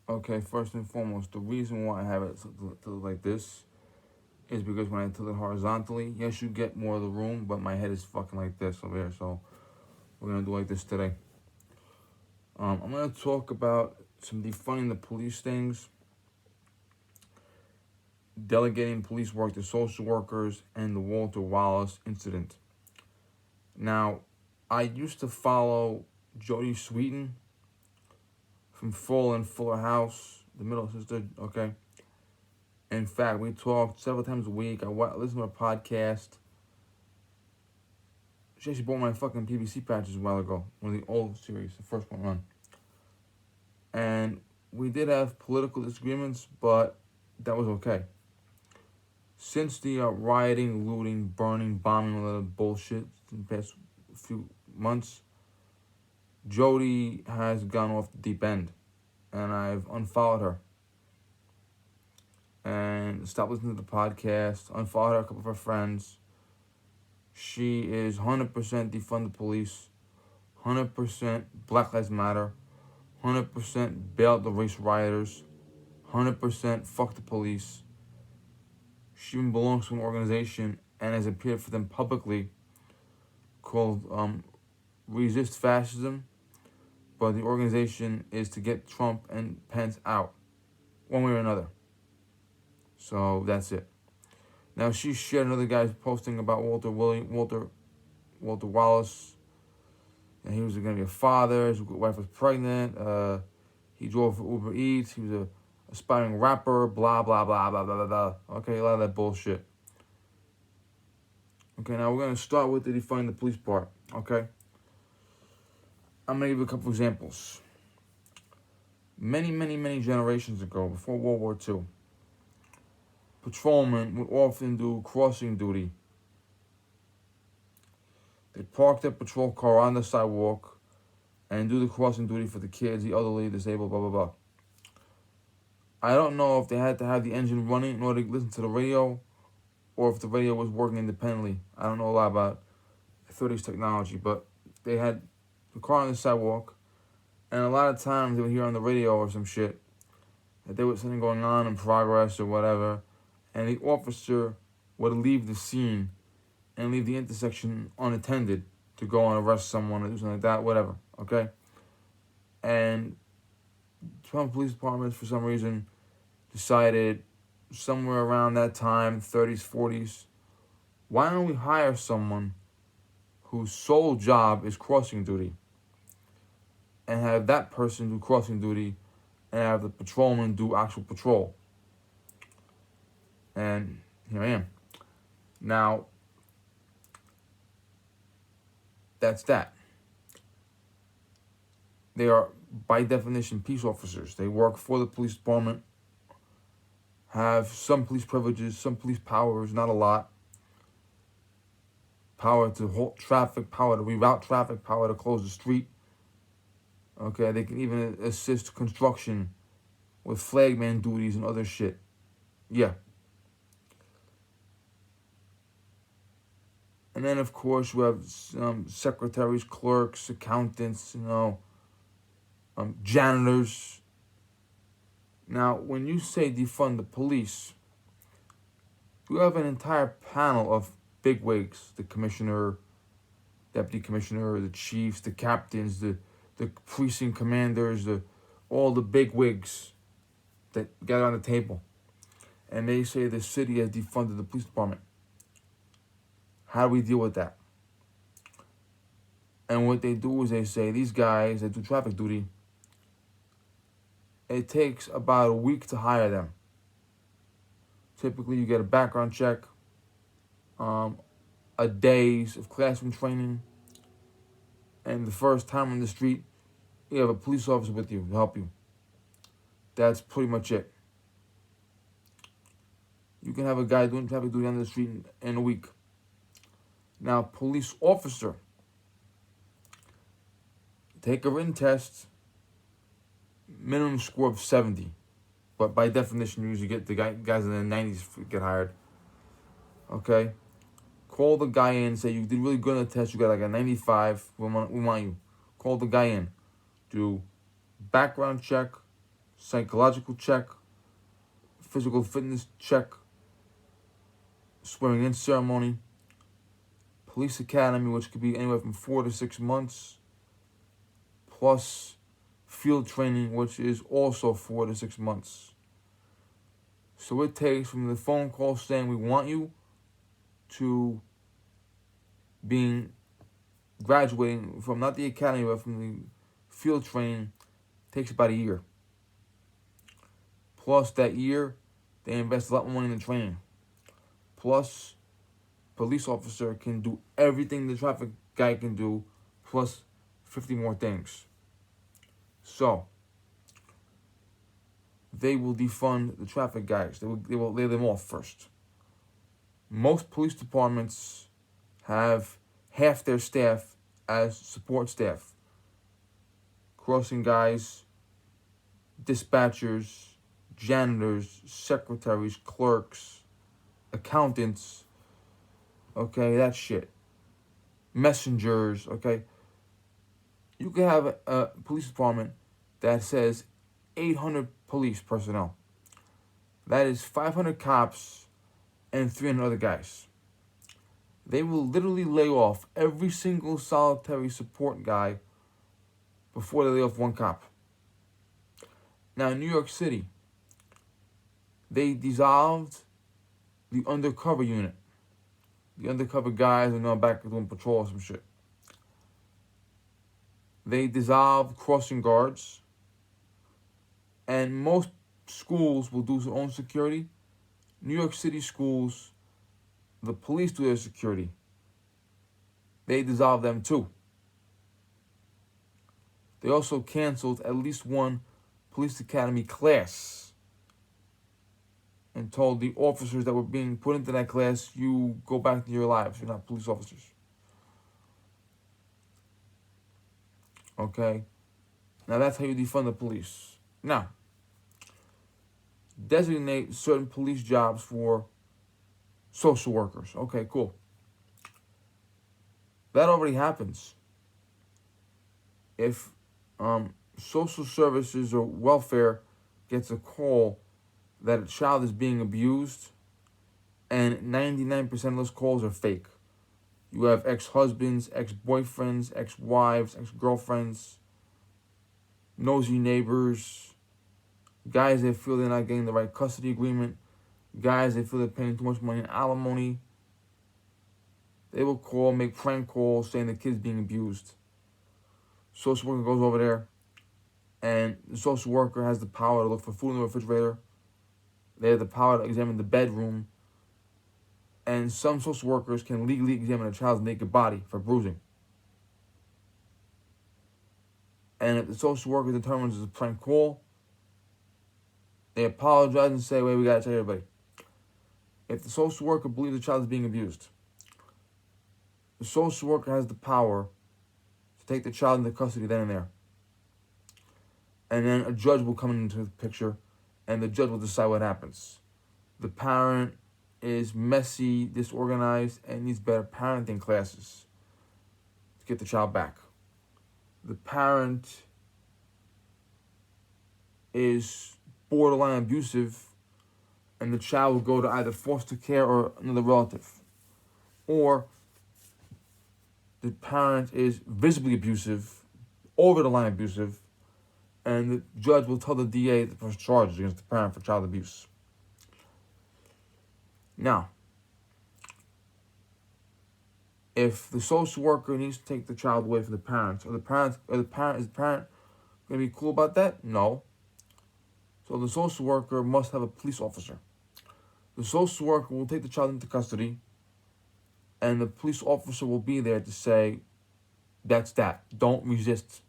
Okay, first and foremost, the reason why I have it tilted like this is because when I tilt it horizontally, yes, you get more of the room, but my head is fucking like this over here, so we're gonna do like this today. I'm gonna talk about some defunding the police things, delegating police work to social workers, and the Walter Wallace incident. Now, I used to follow Jodie Sweetin from Full and Fuller House, the middle sister, okay? In fact, we talked several times a week. I listened to her podcast. She actually bought my fucking PVC patches a while ago, one of the old series, the first one run. And we did have political disagreements, but that was okay. Since the rioting, looting, burning, bombing, all that bullshit in the past few months, Jody has gone off the deep end, and I've unfollowed her and stopped listening to the podcast. Unfollowed her, a couple of her friends. She is 100% defund the police, 100% Black Lives Matter, 100% bail out the race rioters, 100% fuck the police. She even belongs to an organization and has appeared for them publicly called Resist Fascism, but the organization is to get Trump and Pence out, one way or another. So that's it. Now she shared another guy's posting about Walter Wallace, and he was going to be a father. His wife was pregnant. He drove for Uber Eats. He was a aspiring rapper. Blah blah blah blah blah blah blah. Okay, a lot of that bullshit. Okay, now we're gonna start with the define the police part. Okay, I'm gonna give you a couple examples. Many generations ago, before World War II, patrolmen would often do crossing duty. They'd park their patrol car on the sidewalk and do the crossing duty for the kids, the elderly, disabled, blah, blah, blah. I don't know if they had to have the engine running in order to listen to the radio or if the radio was working independently. I don't know a lot about 30s technology, but they had the car on the sidewalk, and a lot of times they would hear on the radio or some shit that there was something going on in progress or whatever, and the officer would leave the scene and leave the intersection unattended to go and arrest someone or do something like that, whatever, okay? And some police departments, for some reason, decided somewhere around that time, 30s, 40s, why don't we hire someone whose sole job is crossing duty and have that person do crossing duty and have the patrolman do actual patrol? And here I am. Now, that's that. They are, by definition, peace officers. They work for the police department, have some police privileges, some police powers, not a lot. Power to halt traffic, power to reroute traffic, power to close the street. Okay, they can even assist construction with flagman duties and other shit. Yeah. And then, of course, we have secretaries, clerks, accountants, janitors. Now, when you say defund the police, you have an entire panel of bigwigs: the commissioner, deputy commissioner, the chiefs, the captains, the precinct commanders, all the bigwigs that gather on the table. And they say the city has defunded the police department. How do we deal with that? And what they do is they say, these guys that do traffic duty, it takes about a week to hire them. Typically, you get a background check, a days of classroom training, and the first time on the street, you have a police officer with you to help you. That's pretty much it. You can have a guy doing traffic duty on the street in a week. Now, police officer, take a written test, minimum score of 70. But by definition, you usually get the guys in the 90s get hired. Okay? Call the guy in, say you did really good on the test, you got like a 95, we want you. Call the guy in. Do background check, psychological check, physical fitness check, swearing in ceremony, police academy, which could be anywhere from 4 to 6 months, plus field training, which is also 4 to 6 months. So it takes from the phone call saying we want you to being graduating from not the academy but from the field training takes about a year. Plus that year, they invest a lot more money in the training. Plus, police officer can do everything the traffic guy can do, plus 50 more things. So, they will defund the traffic guys. They will lay them off first. Most police departments have half their staff as support staff. Crossing guys, dispatchers, janitors, secretaries, clerks, accountants, okay, that shit. Messengers, okay. You can have a police department that says 800 police personnel. That is 500 cops and 300 other guys. They will literally lay off every single solitary support guy before they lay off one cop. Now, in New York City, they dissolved the undercover unit. The undercover guys are now back doing patrol or some shit. They dissolved crossing guards. And most schools will do their own security. New York City schools, the police do their security. They dissolved them too. They also canceled at least one police academy class and told the officers that were being put into that class, you go back to your lives. You're not police officers. Okay? Now that's how you defund the police. Now, designate certain police jobs for social workers. Okay, cool. That already happens. If social services or welfare gets a call that a child is being abused, and 99% of those calls are fake. You have ex-husbands, ex-boyfriends, ex-wives, ex-girlfriends, nosy neighbors, guys that feel they're not getting the right custody agreement, guys that feel they're paying too much money in alimony. They will call, make prank calls saying the kid's being abused. Social worker goes over there, and the social worker has the power to look for food in the refrigerator. They have the power to examine the bedroom. And some social workers can legally examine a child's naked body for bruising. And if the social worker determines it's a prank call, they apologize and say, wait, we gotta tell everybody. If the social worker believes the child is being abused, the social worker has the power to take the child into custody then and there. And then a judge will come into the picture, and the judge will decide what happens. The parent is messy, disorganized, and needs better parenting classes to get the child back. The parent is borderline abusive, and the child will go to either foster care or another relative. Or the parent is visibly abusive, over the line abusive, and the judge will tell the DA to press charges against the parent for child abuse. Now, if the social worker needs to take the child away from the parents, is the parent going to be cool about that? No. So the social worker must have a police officer. The social worker will take the child into custody, and the police officer will be there to say, that's that. Don't resist.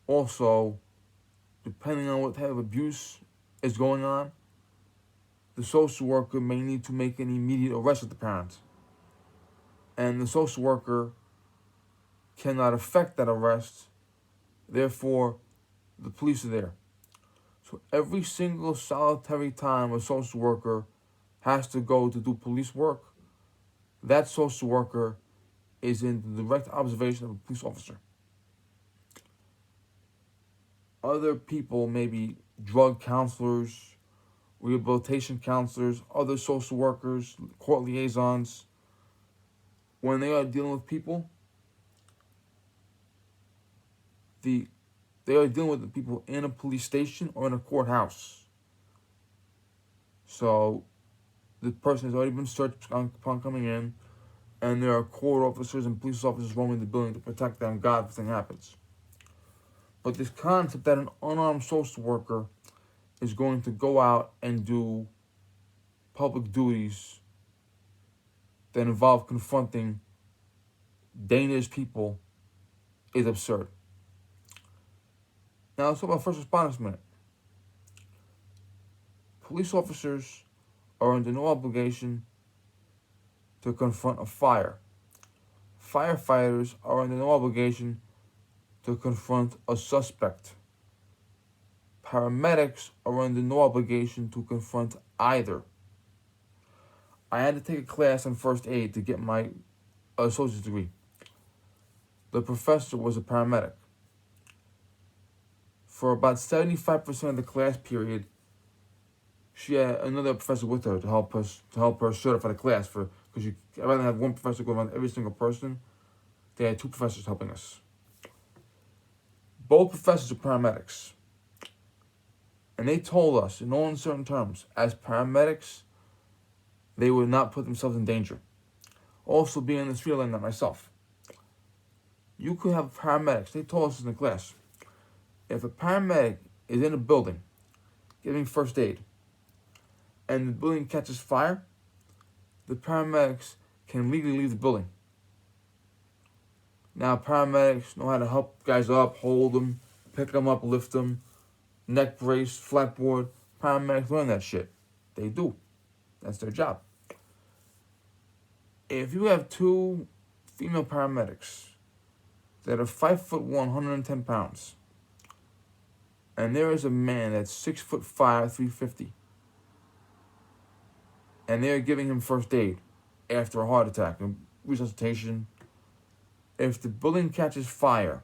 Also, depending on what type of abuse is going on, the social worker may need to make an immediate arrest of the parent. And the social worker cannot effect that arrest. Therefore, the police are there. So every single solitary time a social worker has to go to do police work, that social worker is in the direct observation of a police officer. other people, maybe drug counselors, rehabilitation counselors, other social workers, court liaisons, when they are dealing with people, they are dealing with the people in a police station or in a courthouse. So the person has already been searched upon coming in, and there are court officers and police officers roaming the building to protect them, God, if something happens. But this concept that an unarmed social worker is going to go out and do public duties that involve confronting dangerous people is absurd. Now let's talk about first responders a minute. Police officers are under no obligation to confront a fire. Firefighters are under no obligation to confront a suspect. Paramedics are under no obligation to confront either. I had to take a class on first aid to get my associate's degree. The professor was a paramedic. For about 75% of the class period, she had another professor with her to help her certify the class because I'd rather have one professor go around every single person. They had two professors helping us. Both professors are paramedics. And they told us, in no uncertain terms, as paramedics, they would not put themselves in danger. Also, being in this field like that myself. You could have paramedics. They told us in the class, if a paramedic is in a building giving first aid and the building catches fire, the paramedics can legally leave the building. Now, paramedics know how to help guys up, hold them, pick them up, lift them, neck brace, flat board. Paramedics learn that shit. They do. That's their job. If you have two female paramedics that are 5'1", 110 pounds, and there is a man that's 6'5", 350, and they're giving him first aid after a heart attack and resuscitation, if the building catches fire,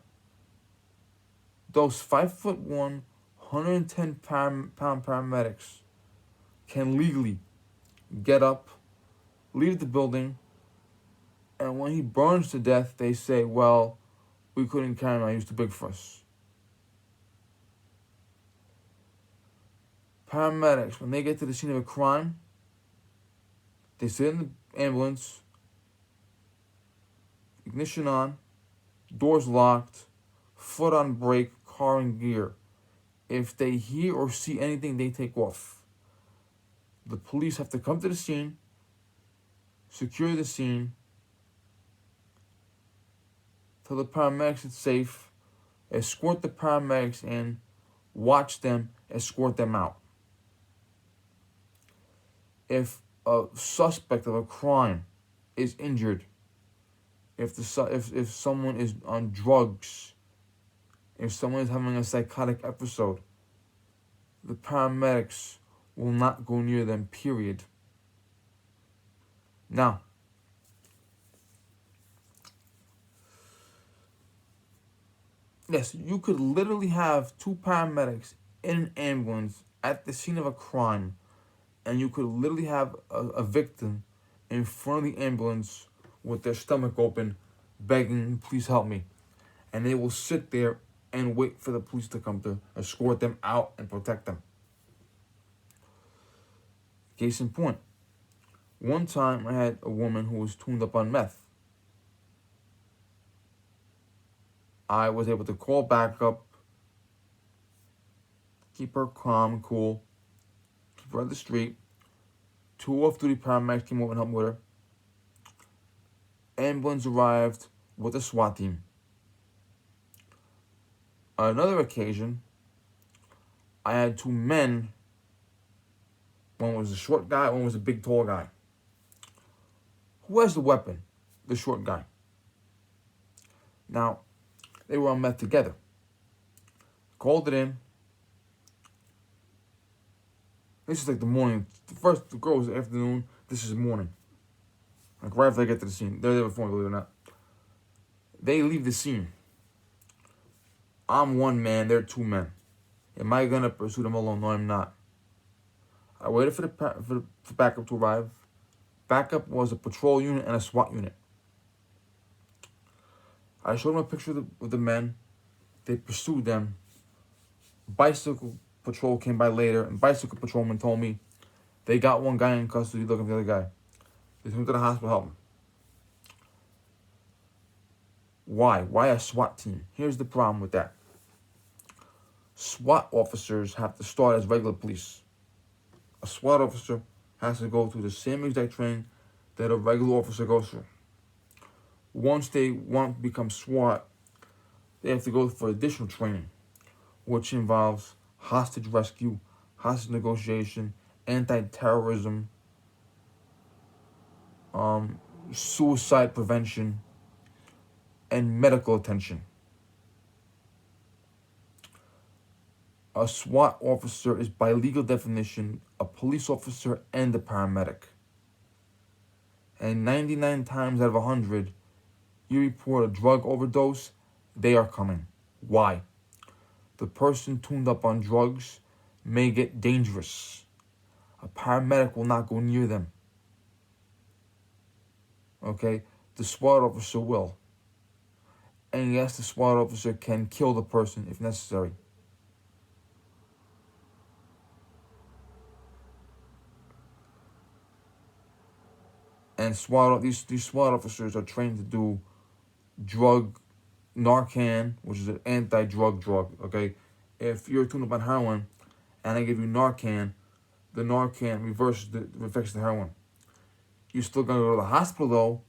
those 5'1", 110 pound paramedics can legally get up, leave the building, and when he burns to death, they say, well, we couldn't carry him, he was too big for us. Paramedics, when they get to the scene of a crime, they sit in the ambulance, ignition on, doors locked, foot on brake, car in gear. If they hear or see anything, they take off. The police have to come to the scene, secure the scene, tell the paramedics it's safe, escort the paramedics in, watch them, escort them out. If a suspect of a crime is injured, if someone is on drugs, if someone is having a psychotic episode, the paramedics will not go near them, period. Now, yes, you could literally have two paramedics in an ambulance at the scene of a crime, and you could literally have a victim in front of the ambulance with their stomach open, begging, please help me. And they will sit there and wait for the police to come to escort them out and protect them. Case in point, one time I had a woman who was tuned up on meth. I was able to call backup, keep her calm and cool, keep her on the street. Two off-duty paramedics came over and helped with her. Ambulance arrived with a SWAT team. On another occasion, I had two men. One was a short guy, one was a big, tall guy. Who has the weapon? The short guy. Now, they were on meth together. Called it in. This is like the morning. The girl was the afternoon. This is the morning. Like right after they get to the scene. They're there before, believe it or not. They leave the scene. I'm one man, they're two men. Am I gonna pursue them alone? No, I'm not. I waited for backup to arrive. Backup was a patrol unit and a SWAT unit. I showed them a picture of the men. They pursued them. Bicycle patrol came by later, and bicycle patrolman told me they got one guy in custody looking for the other guy. They took him to the hospital, help him. Why? Why a SWAT team? Here's the problem with that. SWAT officers have to start as regular police. A SWAT officer has to go through the same exact training that a regular officer goes through. Once they want to become SWAT, they have to go for additional training, which involves hostage rescue, hostage negotiation, anti-terrorism, suicide prevention, and medical attention. A SWAT officer is, by legal definition, a police officer and a paramedic. And 99 times out of 100, you report a drug overdose, they are coming. Why? The person tuned up on drugs may get dangerous. A paramedic will not go near them. Okay? The SWAT officer will. And yes, the SWAT officer can kill the person if necessary. And these SWAT officers are trained to do drug Narcan, which is an anti-drug drug, okay? If you're tuned up on heroin and I give you Narcan, the Narcan reverses the effects of the heroin. You're still going to go to the hospital, though,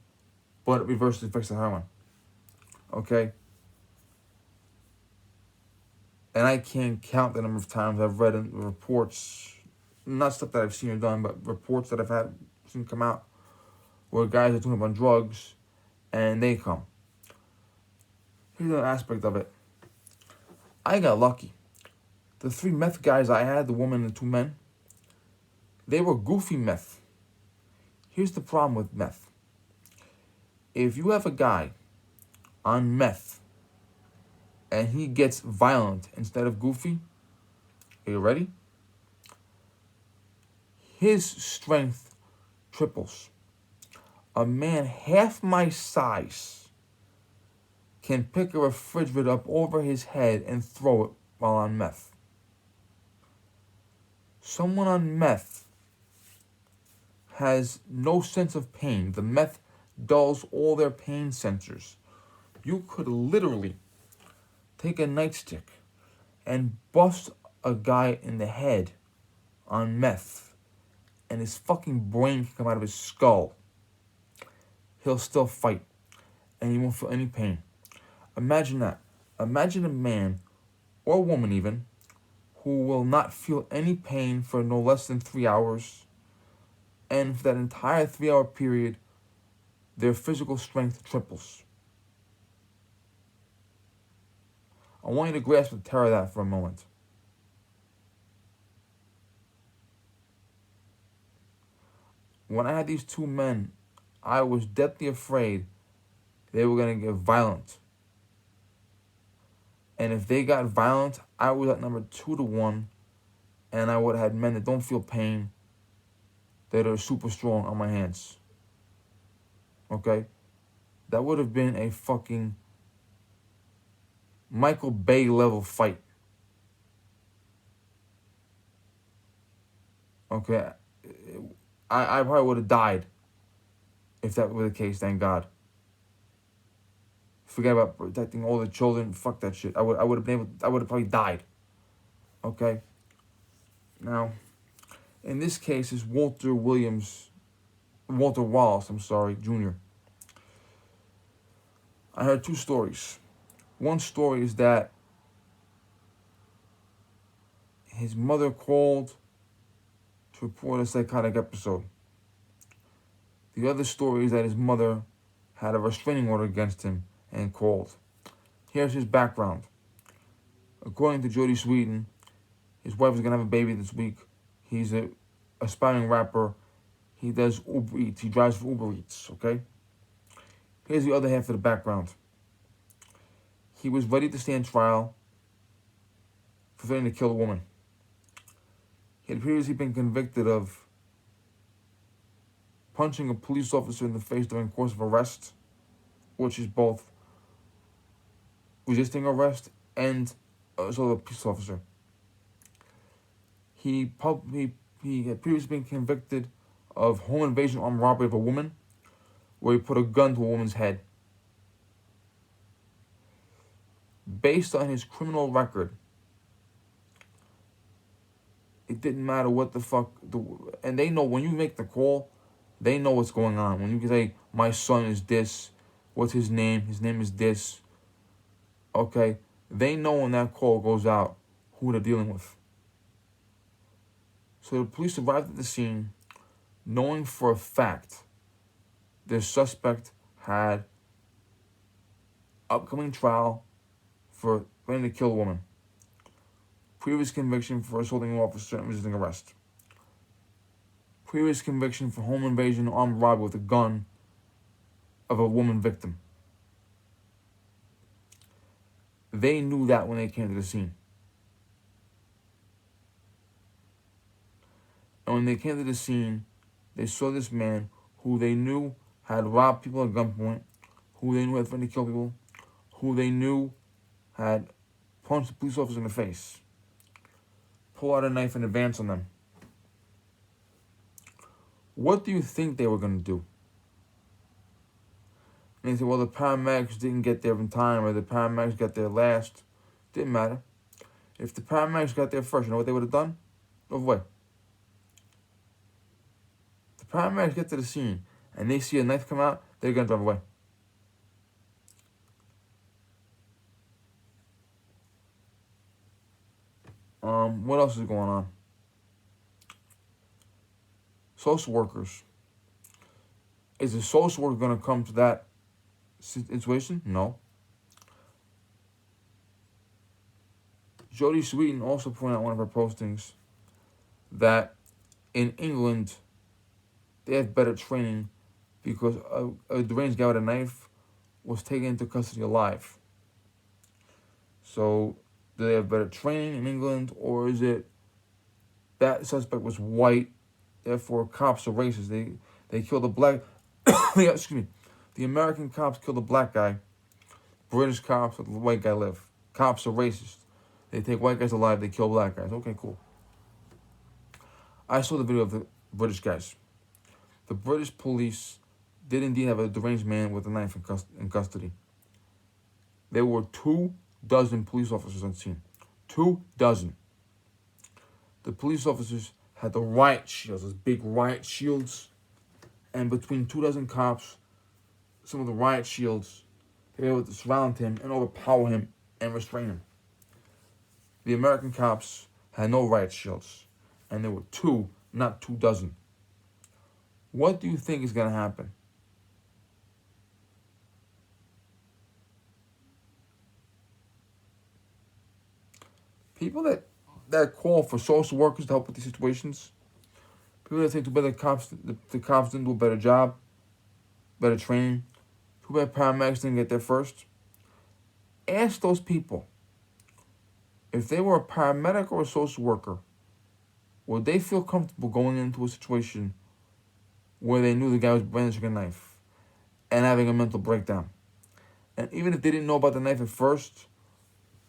but it reverses the effects of the heroin, okay? And I can't count the number of times I've read in reports, not stuff that I've seen or done, but reports that I've had seen come out where guys are tuned up on drugs and they come. Here's an aspect of it. I got lucky. The 3 meth guys I had, the woman and the 2 men, they were goofy meth. Here's the problem with meth. If you have a guy on meth and he gets violent instead of goofy, are you ready? His strength triples. A man half my size can pick a refrigerator up over his head and throw it while on meth. Someone on meth has no sense of pain. The meth dulls all their pain sensors. You could literally take a nightstick and bust a guy in the head on meth, and his fucking brain can come out of his skull. He'll still fight, and he won't feel any pain. Imagine that. Imagine a man, or a woman even, who will not feel any pain for no less than 3 hours, and for that entire 3-hour period, their physical strength triples. I want you to grasp the terror of that for a moment. When I had these 2 men, I was deathly afraid they were going to get violent. And if they got violent, I was at number 2 to 1, and I would have had men that don't feel pain, that are super strong on my hands. Okay? That would have been a fucking Michael Bay level fight. Okay? I probably would have died if that were the case, thank God. Forget about protecting all the children. Fuck that shit. I would have probably died. Okay? Now, in this case, is Walter Wallace, Jr. I heard 2 stories. One story is that his mother called to report a psychotic episode. The other story is that his mother had a restraining order against him and called. Here's his background. According to Jody Sweden, his wife is going to have a baby this week. He's an aspiring rapper. He does Uber Eats. He drives for Uber Eats, okay? Here's the other half of the background. He was ready to stand trial for threatening to kill a woman. He had previously been convicted of punching a police officer in the face during the course of arrest, which is both resisting arrest and assault of a police officer. He had previously been convicted of home invasion, armed robbery of a woman, where he put a gun to a woman's head. Based on his criminal record, it didn't matter what the fuck, and they know when you make the call, they know what's going on. When you can say, my son is this, what's his name? His name is this. Okay, they know when that call goes out who they're dealing with. So the police arrived at the scene knowing for a fact their suspect had upcoming trial for planning to kill a woman, previous conviction for assaulting an officer and resisting arrest, previous conviction for home invasion, armed robbery with a gun of a woman victim. They knew that when they came to the scene. And when they came to the scene, they saw this man who they knew had robbed people at gunpoint, who they knew had threatened to kill people, who they knew had punched a police officer in the face, pull out a knife and advance on them. What do you think they were going to do? And they said, well, the paramedics didn't get there in time, or the paramedics got there last. Didn't matter. If the paramedics got there first, you know what they would have done? Drove away. The paramedics get to the scene, and they see a knife come out, they're going to drive away. What else is going on? Social workers. Is a social worker going to come to that situation? No. Jodie Sweetin also pointed out in one of her postings that in England they have better training because a deranged guy with a knife was taken into custody alive. So, do they have better training in England, or is it that suspect was white, therefore cops are racist? They killed a black... excuse me. The American cops killed a black guy. British cops let the white guy live. Cops are racist. They take white guys alive, they kill black guys. Okay, cool. I saw the video of the British guys. The British police did indeed have a deranged man with a knife in custody. There were 24 police officers on scene. 24. The police officers had the riot shields, those big riot shields. And between 24 cops, some of the riot shields, they were able to surround him and overpower him and restrain him. The American cops had no riot shields. And there were 2, not 24. What do you think is going to happen? People that call for social workers to help with these situations, people that think too bad the cops didn't do a better job, better training, too bad paramedics didn't get there first. Ask those people, if they were a paramedic or a social worker, would they feel comfortable going into a situation where they knew the guy was brandishing a knife and having a mental breakdown? And even if they didn't know about the knife at first,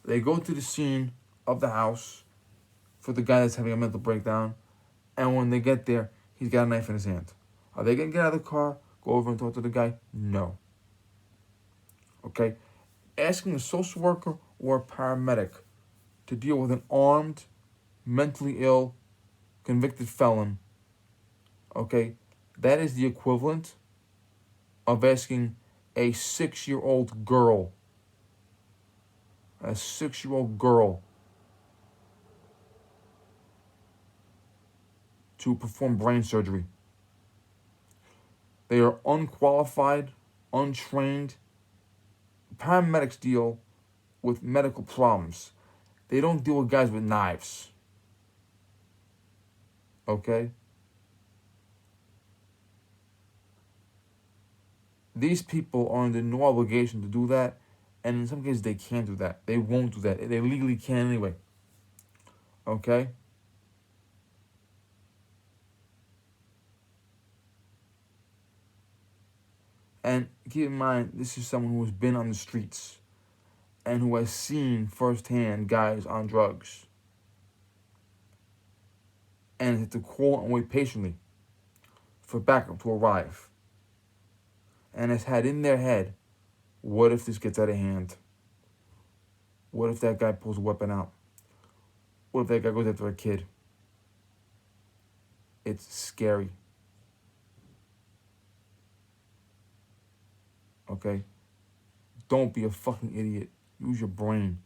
they go to the scene of the house for the guy that's having a mental breakdown, and when they get there, he's got a knife in his hand. Are they going to get out of the car, go over and talk to the guy? No. Okay? Asking a social worker or a paramedic to deal with an armed, mentally ill, convicted felon, okay, that is the equivalent of asking a 6-year-old girl, to perform brain surgery. They are unqualified, untrained. Paramedics deal with medical problems. They don't deal with guys with knives. Okay? These people are under no obligation to do that, and in some cases they can't do that. They won't do that. They legally can anyway. Okay? And keep in mind, this is someone who has been on the streets and who has seen firsthand guys on drugs and had to crawl and wait patiently for backup to arrive. And has had in their head, what if this gets out of hand? What if that guy pulls a weapon out? What if that guy goes after a kid? It's scary. Okay? Don't be a fucking idiot. Use your brain.